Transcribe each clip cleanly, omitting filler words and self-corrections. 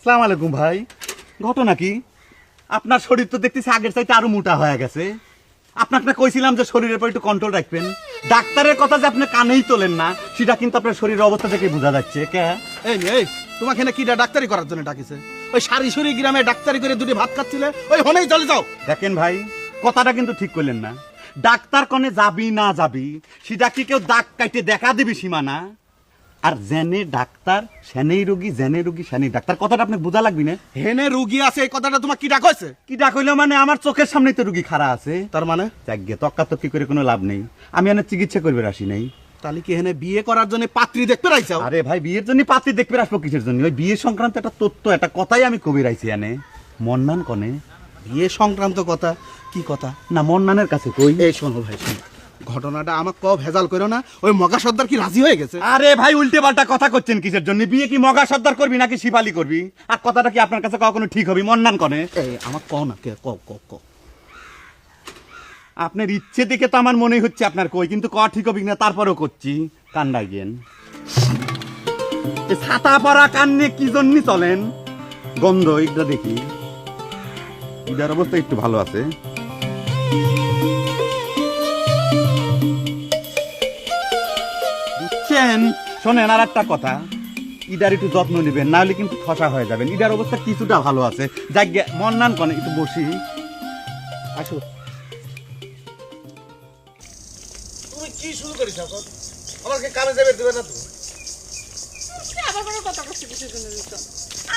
আসসালামু আলাইকুম ভাই। ঘটনা কি? আপনার শরীর তো দেখতেছি আগের চাইতে আরো মোটা হয়ে গেছে। আপনাকে না কইছিলাম যে শরীরের উপর একটু কন্ট্রোল রাখবেন। ডাক্তারের কথা যে আপনি কানেই তোলেন না, সেটা কিন্তু আপনার শরীরের অবস্থা থেকে বোঝা যাচ্ছে। কে এই তোমাকে না কিটা ডাক্তারি করার জন্য ডাকিছে? ওই সারি গ্রামে ডাক্তারি করে দুটি ভাত খাচ্ছিলে, ওই হনেই চলে যাও। দেখেন ভাই, কথাটা কিন্তু ঠিক করলেন না। ডাক্তার কনে যাবি না যাবি, সেটা কি কেউ দাগ কাইটে দেখা দিবি সীমানা? আর জেনে ডাক্তার সেনেই রোগী, জেনে রোগী সেনেই ডাক্তার, কথাটা আপনি বোঝা লাগবি না। হেনে রুগী আছে এই কথাটা তোমার কি ডাকছে? কি ডাক হইলো মানে? আমার চোখের সামনেই তো রুগী খাড়া আছে। তার মানে যাগ্গে তক্কাতক্কি করে কোনো লাভ নেই। আমি এনে চিকিৎসা করবে আসি নাই। তাহলে কি হেনে বিয়ে করার জন্য পাত্রী দেখতে রাইছাও? আরে ভাই, বিয়ের জন্য পাত্রী দেখবে আসবো কিসের জন্য? ওই বিয়ে সংক্রান্ত একটা তথ্য, একটা কথাই আমি কবির আইছি এনে। মন্নান কনে বিয়ে সংক্রান্ত কথা? কি কথা? না মন্নানের কাছে কই। এই শোনো ভাই, শোনো, ঘটনাটা আমাকে ভেজাল করো না। ওই মগা সর্দার কি রাজি হয়ে গেছে? আরে ভাই, উল্টে পাল্টা কথা করছেন কিসের জন্য? বিয়ে কি মগা সর্দার করবি নাকি শিপালি করবি? আর কথাটা কি আপনার কাছে কখনো ঠিক হবে? মন্নান কনে এই আমার কও না, কে কও কও কও। আপনার ইচ্ছে দেখে তো আমার মনে হচ্ছে আপনার কই, কিন্তু ক ঠিক হবে না তারপরেও করছি। কান্ডাই গেন ছাতা পরা কান্নে কি জন্য চলেন? গন্ধ এটা দেখি, ইদার অবস্থা একটু ভালো আছে। বুঝছেন? শোনেন, আর একটা কথা, ইদার একটু যত্ন নেবেন, না হলে কিন্তু খসা হয়ে যাবেন। ইদার অবস্থা কিছুটা ভালো আছে। যাক গে, মন্নান কনে একটু বসি। আসো। তুমি কি শুরু করেছ এখন? আমাকে কামে যাবে দিবে না তুমি? আবার কোনো কথা করতে কিছু জন্য দিত।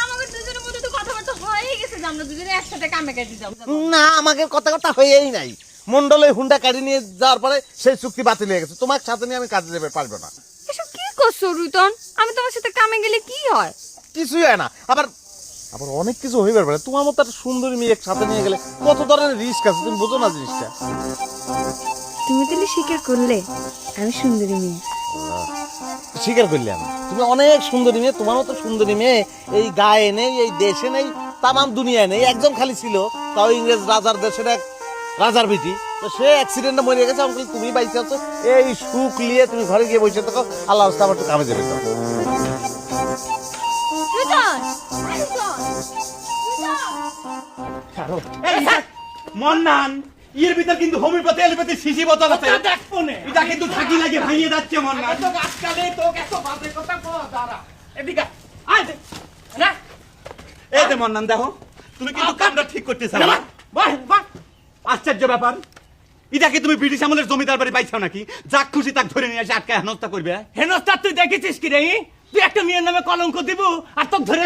আমাদের দুজনের মধ্যে তো কথাবার্তা হয়েই গেছে যে আমরা দুজনে একসাথে কামে কাটি যাব। না, আমাকে কথা হয়েই নাই। মন্ডলে হুন্ডা কাটি নিয়ে যাওয়ার পরে সেই চুক্তি বাতিল হয়ে গেছে। তোমার সাথে নিয়ে আমি কাজে যেতে পারবো না। এসব কি করছো রুতন? আমি তোমার সাথে কামে গেলে কি হয়? কিছুই হয় না। আবার আবার অনেক কিছু হইবার পারে। তোমার মতো একটা সুন্দরী মেয়ে সাথে নিয়ে গেলে কত ধরনের রিস্ক আছে, তুমি বোঝো না জিনিসটা। তুমি তাহলে স্বীকার করলে আমি সুন্দরী মেয়ে? স্বীকার করলে আমি, তুমি অনেক সুন্দরী মেয়ে। তোমার মতো সুন্দরী মেয়ে এই গায়ে নেই, এই দেশে নেই, তামাম দুনিয়ায় নেই। একজন খালি ছিল, তাও ইংরেজ রাজার দেশের এক রাজার বেটি। তো সে অ্যাক্সিডেন্টে মরে গেছে। আমি তুমি বাইসে আছো, এই সুখ নিয়ে তুমি ঘরে গিয়ে বসে থাকো। আল্লাহ রাস্তা আমার একটু কামে যাবে। রুতন, মন্নান, এর ভিতর কিন্তু হোমিওপ্যাথি এলোপ্যাথি শিশি বোতল আছে। দেখো নে, এটা কিন্তু ঝাঁকি লাগে ভাঙিয়ে যাচ্ছে মন্নান। তো আজকালে তো এত বাজে কথা কও দাঁড়া। এদিকে আয় দে না। এই যে মন্নান, দেখো তুমি কিন্তু কামটা ঠিক করতেছ না। বাহ বাহ। আশ্চর্য ব্যাপার, এটা কি তুমি ব্রিটিশ আমলের জমিদার বাড়ি পাইছো নাকি? যাক খুশি তাক ধরে নিয়ে এসে আটকায় হেনস্থা করবে? হেনস্তা তুই দেখেছিস কি রে? তুই একটা মেয়ের নামে কলঙ্ক দিব আর তোকে ধরে